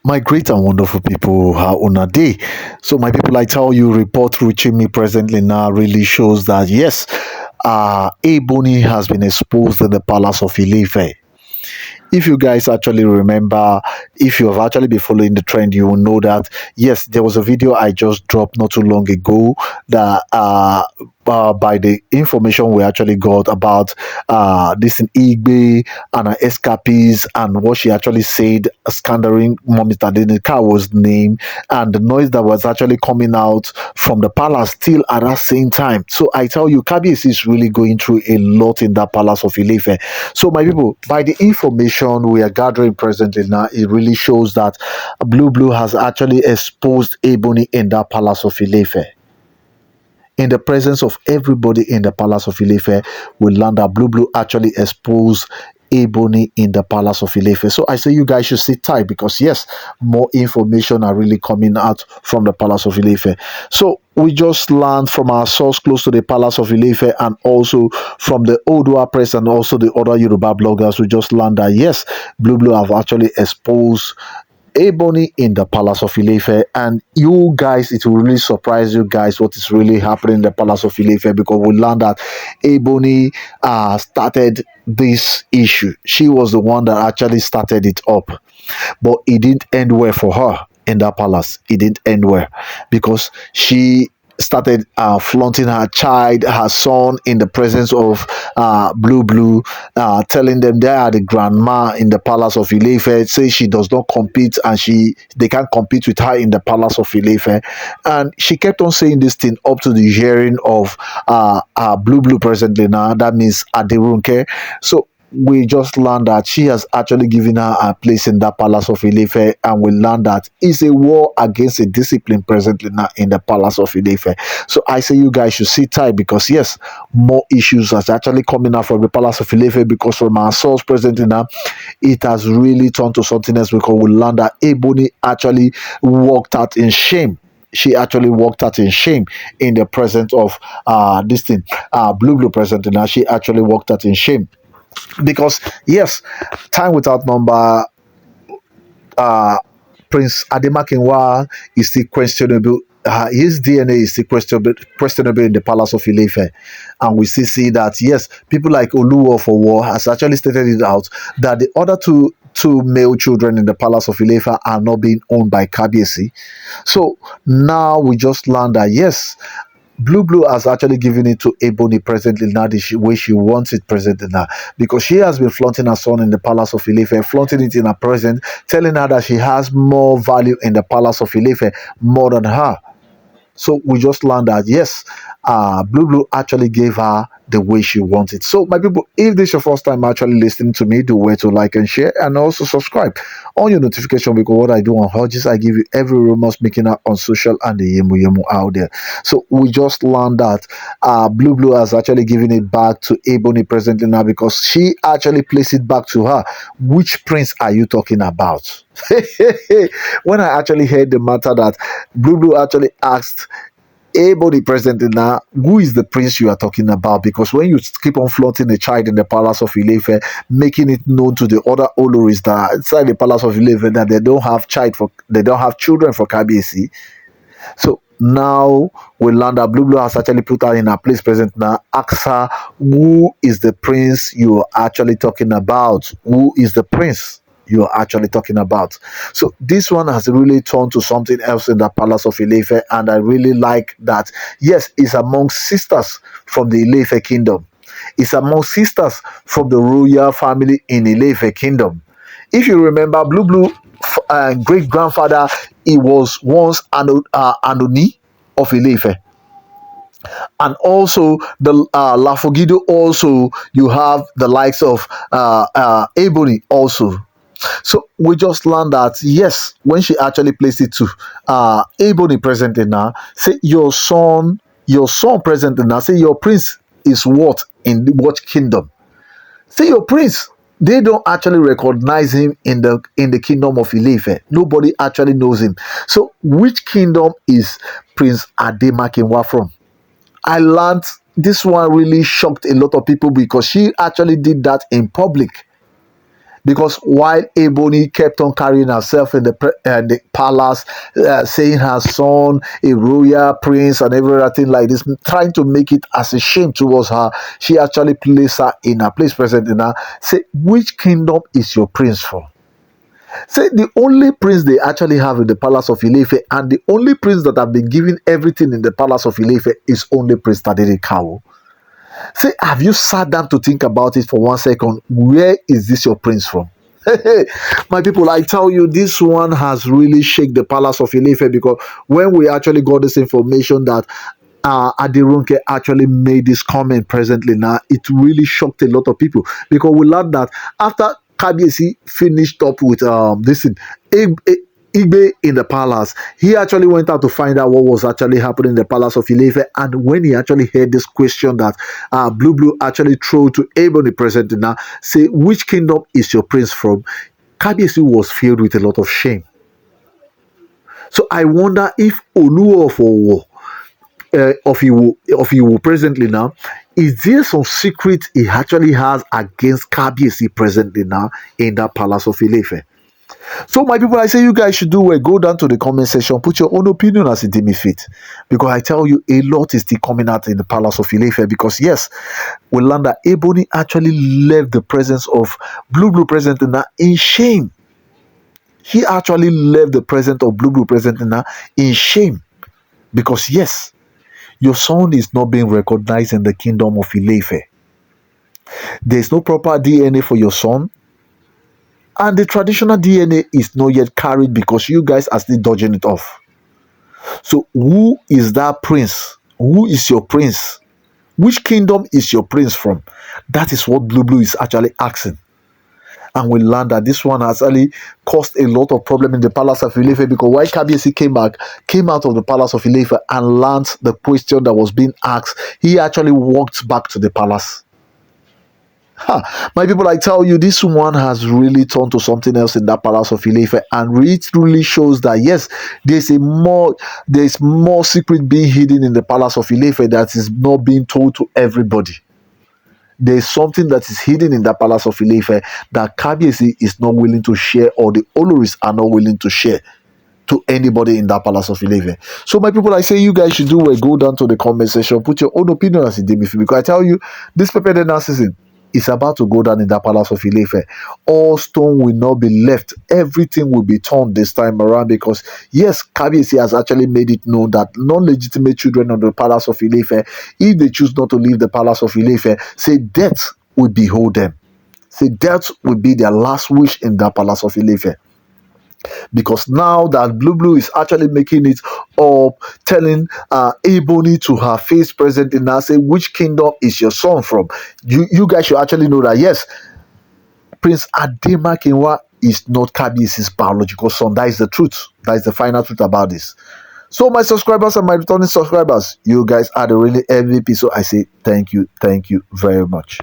My great and wonderful people, how una day? So, my people, I tell you, report reaching me presently now really shows that yes, Ebony has been exposed in the palace of Ilefe. If you guys actually remember, if you have actually been following the trend, you will know that yes, there was a video I just dropped not too long ago that by the information we actually got about this in Igbe and her escapees and what she actually said, scandering Mommy Tadenika's was name and the noise that was actually coming out from the palace still at that same time. So I tell you, Kabiyesi is really going through a lot in that palace of Ilefe. So my people, by the information we are gathering presently now, it really shows that Blueblu has actually exposed Ebony in that palace of Ilefe in the presence of everybody in the palace of Ilefe. We learned that Blueblu actually exposed Ebony in the palace of Ilefe. So I say you guys should sit tight because yes, more information are really coming out from the palace of Ilefe. So we just learned from our source close to the palace of Ilefe and also from the Odua press and also the other Yoruba bloggers. We just learned that yes, Blueblu have actually exposed Ebony in the Palace of Ilefe, and you guys, it will really surprise you guys what is really happening in the Palace of Ilefe because we learned that Ebony started this issue. She was the one that actually started it up, but it didn't end well for her in that palace. It didn't end well because she started flaunting her child, her son, in the presence of Blueblu, telling them they are the grandma in the palace of Ilefe. Say she does not compete, and they can't compete with her in the palace of Ilefe. And she kept on saying this thing up to the hearing of Blueblu presently now. That means Adirunke. So we just learned that she has actually given her a place in that palace of Ilefe, and we learned that it's a war against a discipline presently now in the palace of Ilefe. So I say you guys should sit tight because yes, more issues are actually coming out from the palace of Ilefe because from our source presently now, it has really turned to something else because we learned that Ebony actually walked out in shame. She actually walked out in shame in the presence of this thing, Blueblu presently now. She actually walked out in shame because yes, time without number, uh Prince Ademakinwa is still questionable. His DNA is still questionable in the palace of Ilefe, and we still see that yes, people like Oluwo for War has actually stated it out that the other two male children in the palace of Ilefe are not being owned by Kabiyesi. So now we just learned that yes, Blueblu has actually given it to Ebony presently now the way she wants it presently now because she has been flaunting her son in the palace of Ilefe, flaunting it in her present, telling her that she has more value in the palace of Ilefe more than her. So we just learned that yes, Blueblu actually gave her the way she wanted. So my people, if this is your first time actually listening to me, do way to like and share and also subscribe on your notification because what I do on Hodges, I give you every rumors making out on social and the yemu yemu out there. So we just learned that Blueblu has actually given it back to Ebony presently now because she actually placed it back to her. Which prince are you talking about? When I actually heard the matter that Blueblu actually asked Ebony presently now, who is the prince you are talking about? Because when you keep on flaunting a child in the palace of Ilefe, making it known to the other Oloris that inside the palace of Ilefe that they don't have children for Kabiyesi. So now we learn that Blueblu has actually put her in her place present now. Ask her, who is the prince you are actually talking about? Who is the prince you are actually talking about? So this one has really turned to something else in the palace of Ilefe, and I really like that. Yes, it's among sisters from the Ilefe kingdom. It's among sisters from the royal family in Ilefe kingdom. If you remember, Blueblu great grandfather, he was once Anoni of Ilefe, and also the Lafogido. Also, you have the likes of Ebony also. So we just learned that yes, when she actually placed it to Ebony presently now, say your son presently now, say your prince is what in what kingdom? Say your prince. They don't actually recognize him in the kingdom of Ilefe. Nobody actually knows him. So which kingdom is Prince Ademakinwa from? I learned this one really shocked a lot of people because she actually did that in public. because while Ebony kept on carrying herself in the palace, saying her son a royal prince and everything like this, trying to make it as a shame towards her, she actually placed her in her place, present in her. Say, which kingdom is your prince from? Say, the only prince they actually have in the palace of Ilefe, and the only prince that have been given everything in the palace of Ilefe, is only Prince Tadiri Kawo. Say, have you sat down to think about it for 1 second? Where is this your prince from? My people, I tell you, this one has really shaken the palace of Ilefe, because when we actually got this information that Adirunke actually made this comment presently now, it really shocked a lot of people, because we learned that after Kabiesi finished up with this thing, Igbe in the palace, he actually went out to find out what was actually happening in the palace of Ilefe. And when he actually heard this question that Blueblu actually threw to Ebony present now, say, which kingdom is your prince from? Kabiesi was filled with a lot of shame. So I wonder if Olu of Owo, of Iwo presently now, is there some secret he actually has against Kabiesi presently now in that palace of Ilefe? So, my people, I say you guys should do well. Go down to the comment section, put your own opinion as it deems fit. Because I tell you, a lot is still coming out in the palace of Ilefe. Because yes, we learned that Ebony actually left the presence of Blueblu present in shame. He actually left the presence of Blueblu present in shame. Because yes, your son is not being recognized in the kingdom of Ilefe. There's no proper DNA for your son. And the traditional DNA is not yet carried, because you guys are still dodging it off. So who is that prince? Who is your prince? Which kingdom is your prince from? That is what Blueblu is actually asking. And we learned that this one has actually caused a lot of problem in the palace of Ilefe, because while Kabiesi came out of the palace of Ilefe and learned the question that was being asked, he actually walked back to the palace. My people, I tell you, this one has really turned to something else in that palace of Ilefe, and it really shows that yes, there's more secret being hidden in the palace of Ilefe that is not being told to everybody. There's something that is hidden in that palace of Ilefe that Kabiesi is not willing to share, or the Oloris are not willing to share to anybody in that palace of Ilefe. So, my people, I say you guys should do well. Go down to the comment section, put your own opinion as it deems fit, because I tell you, this pepper dinner season is about to go down in that palace of Ilefe. All stone will not be left. Everything will be turned this time around, because yes, Kabiesi has actually made it known that non-legitimate children of the palace of Ilefe, if they choose not to leave the palace of Ilefe, say death will behold them. Say death will be their last wish in that palace of Ilefe. Because now that Blueblu is actually making it up, telling Ebony to her face present in her, say, which kingdom is your son from? You guys should actually know that yes, Prince Ademakinwa is not Kabiesi's biological son. That is the truth. That is the final truth about this. So, my subscribers and my returning subscribers, you guys are the really MVP. So I say thank you very much.